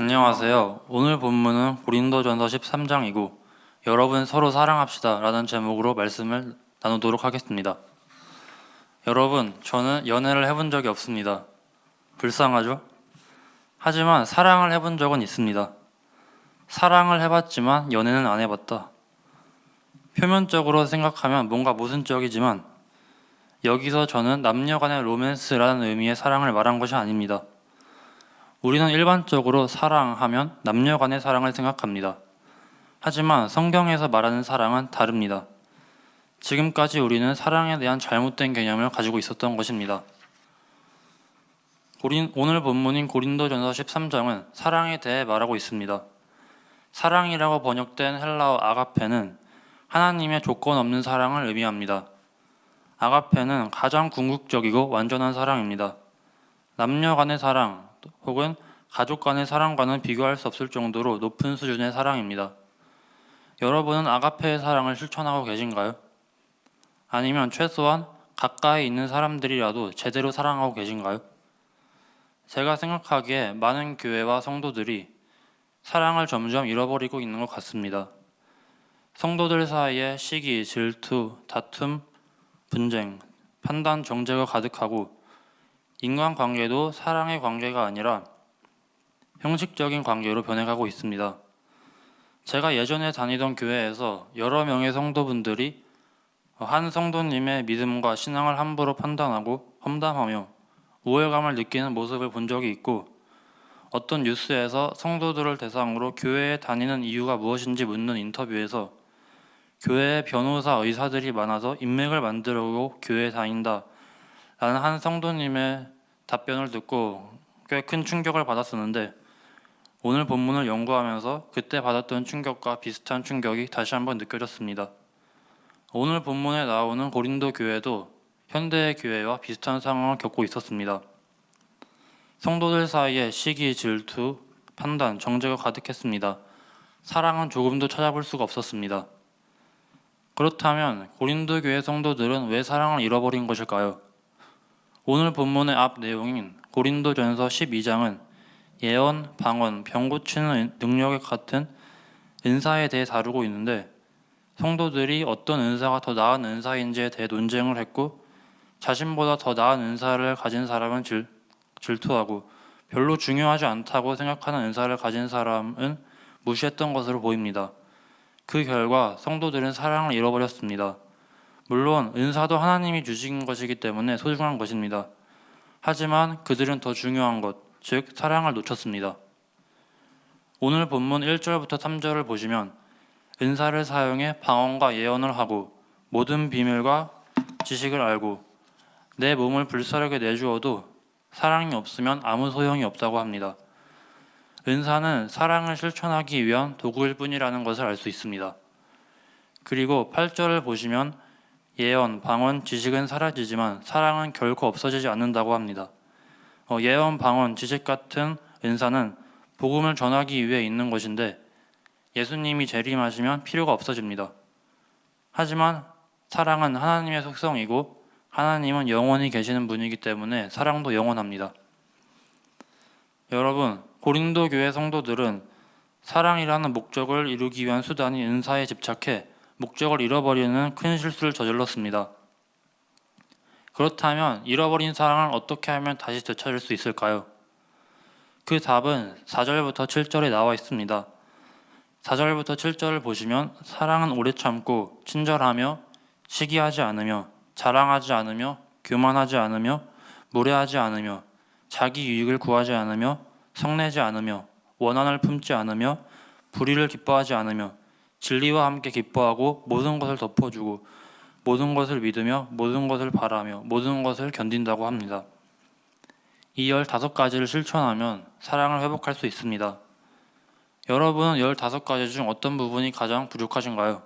안녕하세요. 오늘 본문은 고린도전서 13장이고 여러분 서로 사랑합시다 라는 제목으로 말씀을 나누도록 하겠습니다. 여러분, 저는 연애를 해본 적이 없습니다. 불쌍하죠? 하지만 사랑을 해본 적은 있습니다. 사랑을 해봤지만 연애는 안 해봤다. 표면적으로 생각하면 뭔가 모순적이지만 여기서 저는 남녀 간의 로맨스라는 의미의 사랑을 말한 것이 아닙니다. 우리는 일반적으로 사랑하면 남녀 간의 사랑을 생각합니다. 하지만 성경에서 말하는 사랑은 다릅니다. 지금까지 우리는 사랑에 대한 잘못된 개념을 가지고 있었던 것입니다. 오늘 본문인 고린도전서 13장은 사랑에 대해 말하고 있습니다. 사랑이라고 번역된 헬라어 아가페는 하나님의 조건 없는 사랑을 의미합니다. 아가페는 가장 궁극적이고 완전한 사랑입니다. 남녀 간의 사랑 혹은 가족 간의 사랑과는 비교할 수 없을 정도로 높은 수준의 사랑입니다. 여러분은 아가페의 사랑을 실천하고 계신가요? 아니면 최소한 가까이 있는 사람들이라도 제대로 사랑하고 계신가요? 제가 생각하기에 많은 교회와 성도들이 사랑을 점점 잃어버리고 있는 것 같습니다. 성도들 사이에 시기, 질투, 다툼, 분쟁, 판단, 정죄가 가득하고 인간관계도 사랑의 관계가 아니라 형식적인 관계로 변해가고 있습니다. 제가 예전에 다니던 교회에서 여러 명의 성도분들이 한 성도님의 믿음과 신앙을 함부로 판단하고 험담하며 우월감을 느끼는 모습을 본 적이 있고, 어떤 뉴스에서 성도들을 대상으로 교회에 다니는 이유가 무엇인지 묻는 인터뷰에서 교회에 변호사, 의사들이 많아서 인맥을 만들려고 교회에 다닌다 라는 한 성도님의 답변을 듣고 꽤 큰 충격을 받았었는데, 오늘 본문을 연구하면서 그때 받았던 충격과 비슷한 충격이 다시 한번 느껴졌습니다. 오늘 본문에 나오는 고린도 교회도 현대의 교회와 비슷한 상황을 겪고 있었습니다. 성도들 사이에 시기, 질투, 판단, 정죄가 가득했습니다. 사랑은 조금도 찾아볼 수가 없었습니다. 그렇다면 고린도 교회 성도들은 왜 사랑을 잃어버린 것일까요? 오늘 본문의 앞 내용인 고린도전서 12장은 예언, 방언, 병 고치는 능력 같은 은사에 대해 다루고 있는데, 성도들이 어떤 은사가 더 나은 은사인지에 대해 논쟁을 했고, 자신보다 더 나은 은사를 가진 사람은 질투하고 별로 중요하지 않다고 생각하는 은사를 가진 사람은 무시했던 것으로 보입니다. 그 결과 성도들은 사랑을 잃어버렸습니다. 물론 은사도 하나님이 주신 것이기 때문에 소중한 것입니다. 하지만 그들은 더 중요한 것, 즉 사랑을 놓쳤습니다. 오늘 본문 1절부터 3절을 보시면 은사를 사용해 방언과 예언을 하고 모든 비밀과 지식을 알고 내 몸을 불사르게 내주어도 사랑이 없으면 아무 소용이 없다고 합니다. 은사는 사랑을 실천하기 위한 도구일 뿐이라는 것을 알 수 있습니다. 그리고 8절을 보시면 예언, 방언, 지식은 사라지지만 사랑은 결코 없어지지 않는다고 합니다. 예언, 방언, 지식 같은 은사는 복음을 전하기 위해 있는 것인데 예수님이 재림하시면 필요가 없어집니다. 하지만 사랑은 하나님의 속성이고 하나님은 영원히 계시는 분이기 때문에 사랑도 영원합니다. 여러분, 고린도 교회 성도들은 사랑이라는 목적을 이루기 위한 수단인 은사에 집착해 목적을 잃어버리는 큰 실수를 저질렀습니다. 그렇다면 잃어버린 사랑을 어떻게 하면 다시 되찾을 수 있을까요? 그 답은 4절부터 7절에 나와 있습니다. 4절부터 7절을 보시면 사랑은 오래 참고 친절하며 시기하지 않으며 자랑하지 않으며 교만하지 않으며 무례하지 않으며 자기 유익을 구하지 않으며 성내지 않으며 원한을 품지 않으며 불의를 기뻐하지 않으며 진리와 함께 기뻐하고 모든 것을 덮어주고 모든 것을 믿으며 모든 것을 바라며 모든 것을 견딘다고 합니다. 이 15가지를 실천하면 사랑을 회복할 수 있습니다. 여러분은 15가지 중 어떤 부분이 가장 부족하신가요?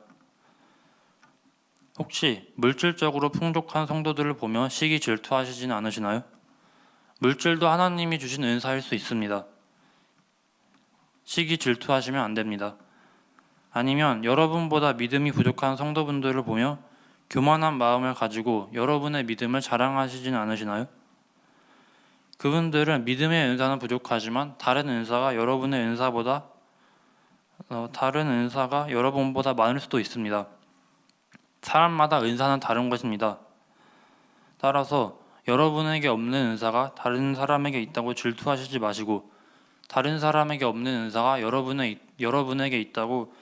혹시 물질적으로 풍족한 성도들을 보며 시기 질투하시지는 않으시나요? 물질도 하나님이 주신 은사일 수 있습니다. 시기 질투하시면 안 됩니다. 아니면 여러분보다 믿음이 부족한 성도분들을 보며 교만한 마음을 가지고 여러분의 믿음을 자랑하시지는 않으시나요? 그분들은 믿음의 은사는 부족하지만 다른 은사가 여러분보다 많을 수도 있습니다. 사람마다 은사는 다른 것입니다. 따라서 여러분에게 없는 은사가 다른 사람에게 있다고 질투하시지 마시고 다른 사람에게 없는 은사가 여러분에게 있다고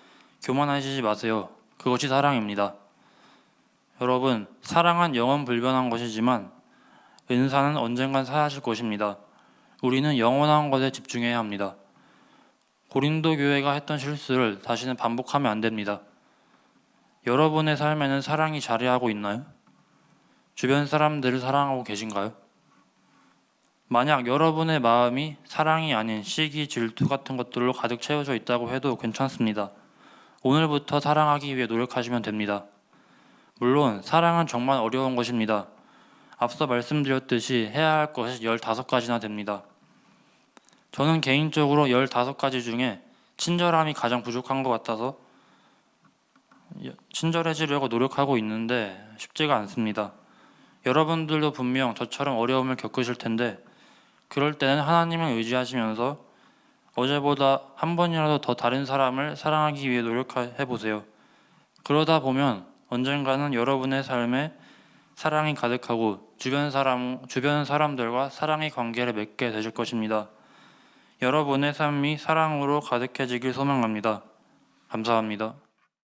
교만하시지 마세요. 그것이 사랑입니다. 여러분, 사랑은 영원 불변한 것이지만 은사는 언젠간 사라질 것입니다. 우리는 영원한 것에 집중해야 합니다. 고린도 교회가 했던 실수를 다시는 반복하면 안 됩니다. 여러분의 삶에는 사랑이 자리하고 있나요? 주변 사람들을 사랑하고 계신가요? 만약 여러분의 마음이 사랑이 아닌 시기, 질투 같은 것들로 가득 채워져 있다고 해도 괜찮습니다. 오늘부터 사랑하기 위해 노력하시면 됩니다. 물론 사랑은 정말 어려운 것입니다. 앞서 말씀드렸듯이 해야 할 것이 15가지나 됩니다. 저는 개인적으로 15가지 중에 친절함이 가장 부족한 것 같아서 친절해지려고 노력하고 있는데 쉽지가 않습니다. 여러분들도 분명 저처럼 어려움을 겪으실 텐데 그럴 때는 하나님을 의지하시면서 어제보다 한 번이라도 더 다른 사람을 사랑하기 위해 노력해보세요. 그러다 보면 언젠가는 여러분의 삶에 사랑이 가득하고 주변 사람들과 사랑의 관계를 맺게 되실 것입니다. 여러분의 삶이 사랑으로 가득해지길 소망합니다. 감사합니다.